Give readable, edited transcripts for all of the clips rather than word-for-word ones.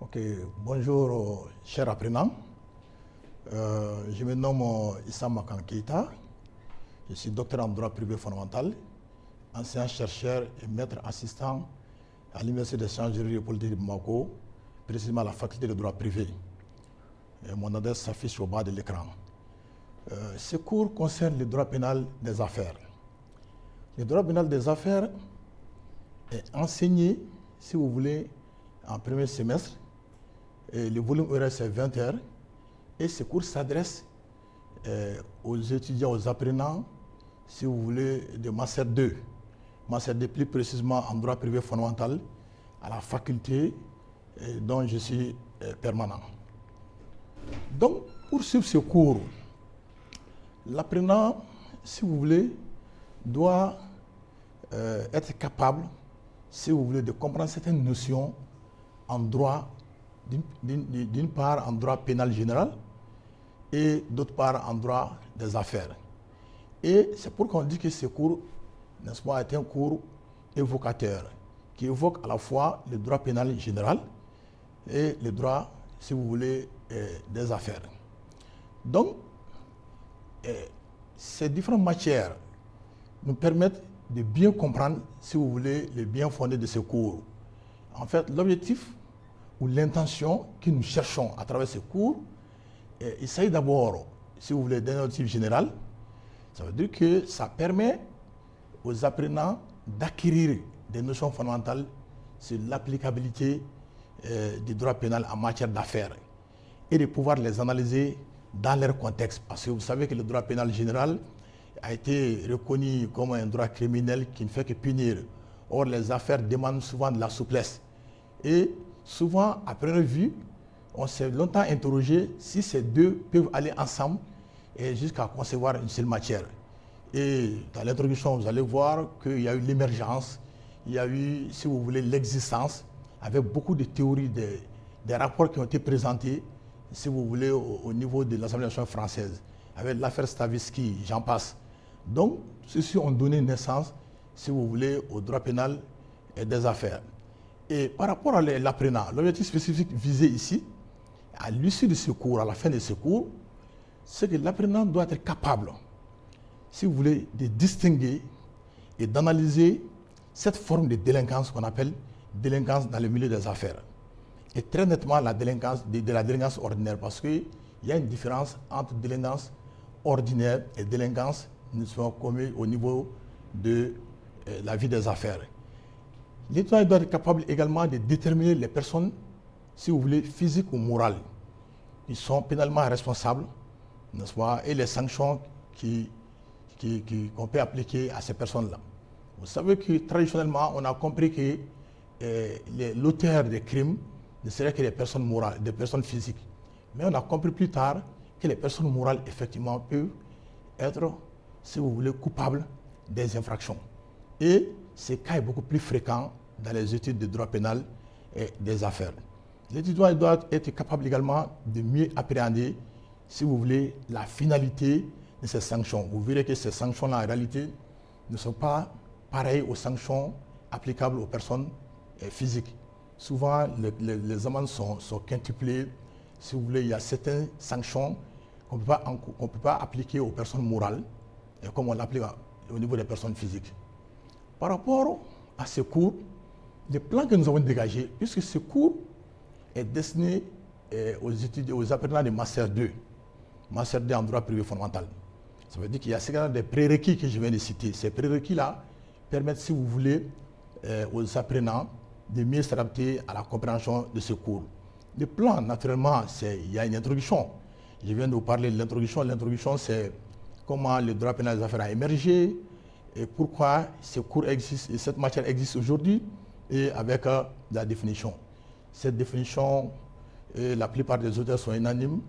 Ok, bonjour chers apprenants. Je me nomme Issa Makan Keita. Je suis docteur en droit privé fondamental, ancien chercheur et maître assistant à l'Université des sciences juridiques et politiques de Bamako, précisément à la faculté de droit privé. Mon adresse s'affiche au bas de l'écran. Ce cours concerne le droit pénal des affaires. Le droit pénal des affaires est enseigné, si vous voulez, en premier semestre. Et le volume horaire, c'est 20 heures. Et ce cours s'adresse aux étudiants, aux apprenants, si vous voulez, de Master 2. Master 2, plus précisément en droit privé fondamental, à la faculté dont je suis permanent. Donc, pour suivre ce cours, l'apprenant, si vous voulez, doit être capable, si vous voulez, de comprendre certaines notions en droit, d'une part en droit pénal général et d'autre part en droit des affaires. Et c'est pourquoi on dit que ce cours, n'est-ce pas, est un cours évocateur, qui évoque à la fois le droit pénal général et le droit, si vous voulez, des affaires. Donc, ces différentes matières nous permettent de bien comprendre, si vous voulez, le bien fondé de ce cours. En fait, l'objectif ou l'intention que nous cherchons à travers ce cours, il s'agit d'abord, si vous voulez, d'un objectif général. Ça veut dire que ça permet aux apprenants d'acquérir des notions fondamentales sur l'applicabilité du droit pénal en matière d'affaires et de pouvoir les analyser dans leur contexte. Parce que vous savez que le droit pénal général a été reconnu comme un droit criminel qui ne fait que punir. Or, les affaires demandent souvent de la souplesse. Et souvent, à première vue, on s'est longtemps interrogé si ces deux peuvent aller ensemble et jusqu'à concevoir une seule matière. Et dans l'introduction, vous allez voir qu'il y a eu l'émergence, il y a eu, si vous voulez, l'existence, avec beaucoup de théories, des rapports qui ont été présentés, si vous voulez, au niveau de l'Assemblée nationale française, avec l'affaire Stavisky, j'en passe. Donc, ceux-ci ont donné naissance, si vous voulez, au droit pénal et des affaires. Et par rapport à l'apprenant, l'objectif spécifique visé ici, à l'issue de ce cours, à la fin de ce cours, c'est que l'apprenant doit être capable, si vous voulez, de distinguer et d'analyser cette forme de délinquance qu'on appelle délinquance dans le milieu des affaires. Et très nettement la délinquance de la délinquance ordinaire, parce qu'il y a une différence entre délinquance ordinaire et délinquance commise au niveau de la vie des affaires. L'étudiant doit être capable également de déterminer les personnes, si vous voulez, physiques ou morales. Ils sont pénalement responsables, n'est-ce pas, et les sanctions qu'on peut appliquer à ces personnes-là. Vous savez que traditionnellement, on a compris que l'auteur des crimes ne serait que des personnes morales, des personnes physiques. Mais on a compris plus tard que les personnes morales, effectivement, peuvent être, si vous voulez, coupables des infractions. Et ce cas est beaucoup plus fréquent dans les études de droit pénal et des affaires. L'étudiant doit être capable également de mieux appréhender, si vous voulez, la finalité de ces sanctions. Vous verrez que ces sanctions-là, en réalité, ne sont pas pareilles aux sanctions applicables aux personnes physiques. Souvent, les amendes sont quintuplées. Si vous voulez, il y a certaines sanctions qu'on ne peut pas appliquer aux personnes morales, comme on l'applique au niveau des personnes physiques. Par rapport à ce cours, le plan que nous avons dégagé, puisque ce cours est destiné aux apprenants de Master 2, Master 2 en droit privé fondamental. Ça veut dire qu'il y a des prérequis que je viens de citer. Ces prérequis-là permettent, si vous voulez, aux apprenants de mieux s'adapter à la compréhension de ce cours. Le plan, naturellement, il y a une introduction. Je viens de vous parler de l'introduction. L'introduction, c'est comment le droit pénal des affaires a émergé, et pourquoi ce cours existe, et cette matière existe aujourd'hui, et avec la définition. Cette définition, la plupart des auteurs sont unanimes.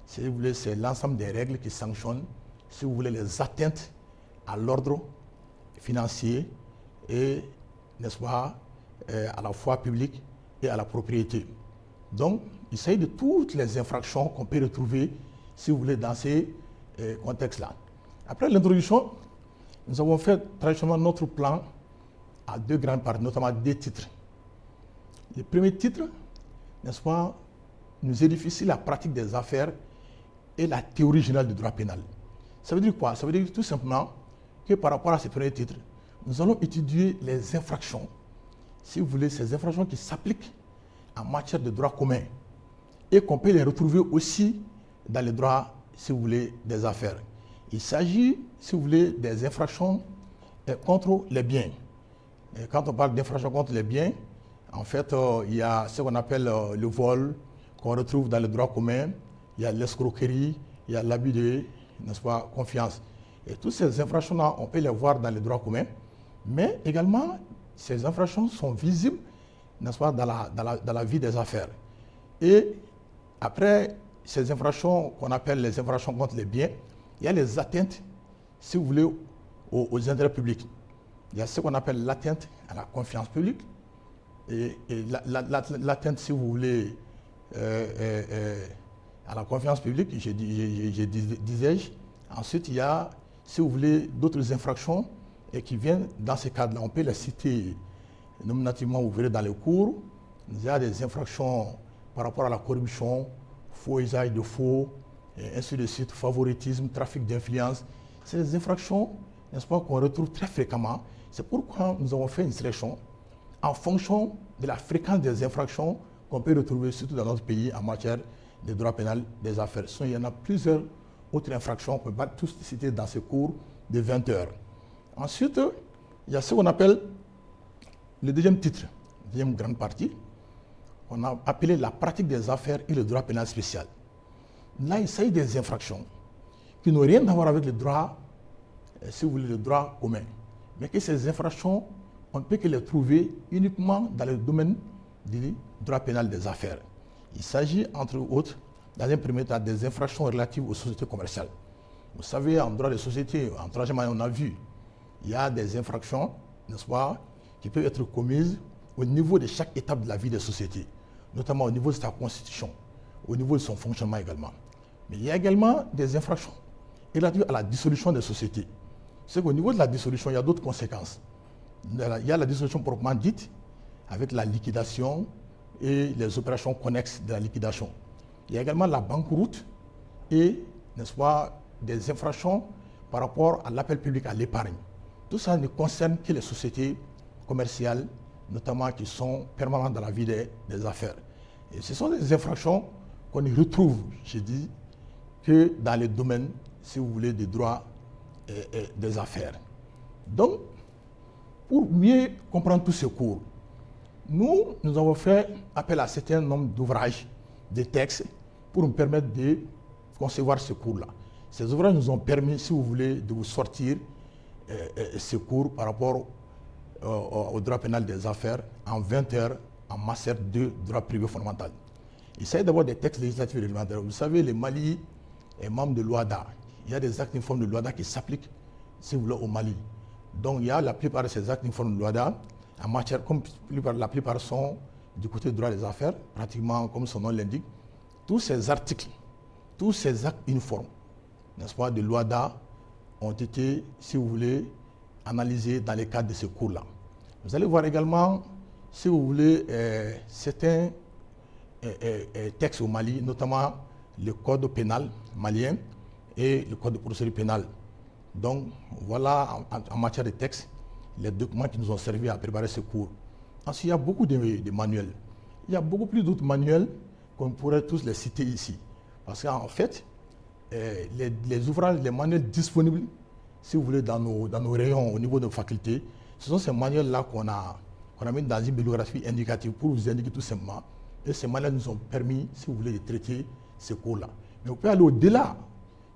Si vous voulez, c'est l'ensemble des règles qui sanctionnent, si vous voulez, les atteintes à l'ordre financier et, n'est-ce pas, à la foi publique et à la propriété. Donc, il s'agit de toutes les infractions qu'on peut retrouver, si vous voulez, dans ces contextes-là. Après l'introduction, nous avons fait traditionnellement notre plan à deux grandes parties, notamment deux titres. Le premier titre n'est-ce pas, nous édifie la pratique des affaires et la théorie générale du droit pénal. Ça veut dire quoi? Ça veut dire tout simplement que par rapport à ces premiers titres, nous allons étudier les infractions, si vous voulez, ces infractions qui s'appliquent en matière de droit commun et qu'on peut les retrouver aussi dans le droit, si vous voulez, des affaires. Il s'agit, si vous voulez, des infractions contre les biens. Et quand on parle d'infractions contre les biens, en fait, il y a ce qu'on appelle le vol, qu'on retrouve dans le droit commun, il y a l'escroquerie, il y a l'abus de, n'est-ce pas, confiance. Et toutes ces infractions-là, on peut les voir dans le droit commun, mais également, ces infractions sont visibles, n'est-ce pas, dans la vie des affaires. Et après ces infractions qu'on appelle les infractions contre les biens, il y a les atteintes, si vous voulez, aux intérêts publics. Il y a ce qu'on appelle l'atteinte à la confiance publique et l'atteinte, si vous voulez, à la confiance publique, disais-je. Ensuite, il y a, si vous voulez, d'autres infractions qui viennent dans ces cadres-là. On peut les citer nominativement, vous verrez dans les cours. Il y a des infractions par rapport à la corruption, faux usage de faux, et ainsi de suite, favoritisme, trafic d'influence. C'est des infractions, n'est-ce pas, qu'on retrouve très fréquemment. C'est pourquoi nous avons fait une sélection en fonction de la fréquence des infractions qu'on peut retrouver, surtout dans notre pays, en matière de droit pénal des affaires. Il y en a plusieurs autres infractions qu'on ne peut pas tous citer dans ce cours de 20 heures. Ensuite, il y a ce qu'on appelle le deuxième titre, deuxième grande partie, qu'on a appelé la pratique des affaires et le droit pénal spécial. Là, il s'agit des infractions qui n'ont rien à voir avec le droit, si vous voulez, le droit commun. Mais que ces infractions, on ne peut que les trouver uniquement dans le domaine du droit pénal des affaires. Il s'agit, entre autres, dans un premier temps, des infractions relatives aux sociétés commerciales. Vous savez, en droit des sociétés, en troisième année, on a vu, il y a des infractions, n'est-ce pas, qui peuvent être commises au niveau de chaque étape de la vie des sociétés, notamment au niveau de sa constitution, au niveau de son fonctionnement également. Mais il y a également des infractions relatives à la dissolution des sociétés. C'est qu'au niveau de la dissolution, il y a d'autres conséquences. Il y a la dissolution proprement dite, avec la liquidation et les opérations connexes de la liquidation. Il y a également la banqueroute et, n'est-ce pas, des infractions par rapport à l'appel public à l'épargne. Tout ça ne concerne que les sociétés commerciales, notamment qui sont permanentes dans la vie des affaires. Et ce sont des infractions qu'on ne retrouve, je dis, que dans le domaine, si vous voulez, des droits et des affaires. Donc, pour mieux comprendre tous ces cours, nous avons fait appel à un certain nombre d'ouvrages, de textes, pour nous permettre de concevoir ce cours-là. Ces ouvrages nous ont permis, si vous voulez, de vous sortir ce cours par rapport au droit pénal des affaires en 20 heures en matière de droit privé fondamental. Il s'agit d'abord des textes législatifs et réglementaires. Vous savez, le Mali est membre de l'OHADA. Il y a des actes uniformes de l'OHADA qui s'appliquent, si vous voulez, au Mali. Donc, il y a la plupart de ces actes uniformes de l'OHADA en matière, comme la plupart sont du côté du droit des affaires, pratiquement comme son nom l'indique. Tous ces articles, tous ces actes uniformes, n'est-ce pas, de l'OHADA ont été, si vous voulez, analysés dans le cadre de ce cours-là. Vous allez voir également, si vous voulez, certains textes au Mali, notamment le code pénal malien et le code de procédure pénale. Donc, voilà, en matière de textes, les documents qui nous ont servi à préparer ce cours. Ensuite, il y a beaucoup de manuels. Il y a beaucoup plus d'autres manuels qu'on pourrait tous les citer ici. Parce qu'en fait, les ouvrages, les manuels disponibles, si vous voulez, dans nos rayons au niveau de nos facultés, ce sont ces manuels-là qu'on a mis dans une bibliographie indicative pour vous indiquer tout simplement. Et ces manuels nous ont permis, si vous voulez, de traiter ces cours-là. Mais vous pouvez aller au-delà,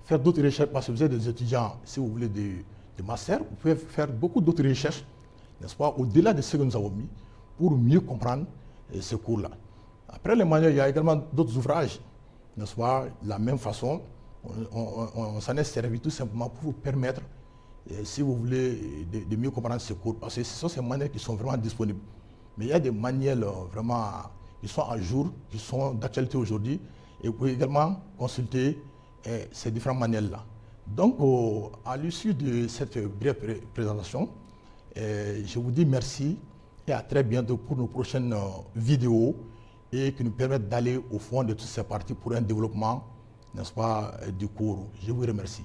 faire d'autres recherches, parce que vous êtes des étudiants, si vous voulez, de master, vous pouvez faire beaucoup d'autres recherches, n'est-ce pas, au-delà de ce que nous avons mis, pour mieux comprendre ce cours-là. Après les manuels, il y a également d'autres ouvrages, n'est-ce pas, de la même façon. On s'en est servi tout simplement pour vous permettre, si vous voulez, de mieux comprendre ce cours, parce que ce sont ces manuels qui sont vraiment disponibles. Mais il y a des manuels vraiment qui sont à jour, qui sont d'actualité aujourd'hui, et vous pouvez également consulter ces différents manuels-là. Donc, à l'issue de cette brève présentation, je vous dis merci et à très bientôt pour nos prochaines vidéos et qui nous permettent d'aller au fond de toutes ces parties pour un développement, n'est-ce pas, du cours. Je vous remercie.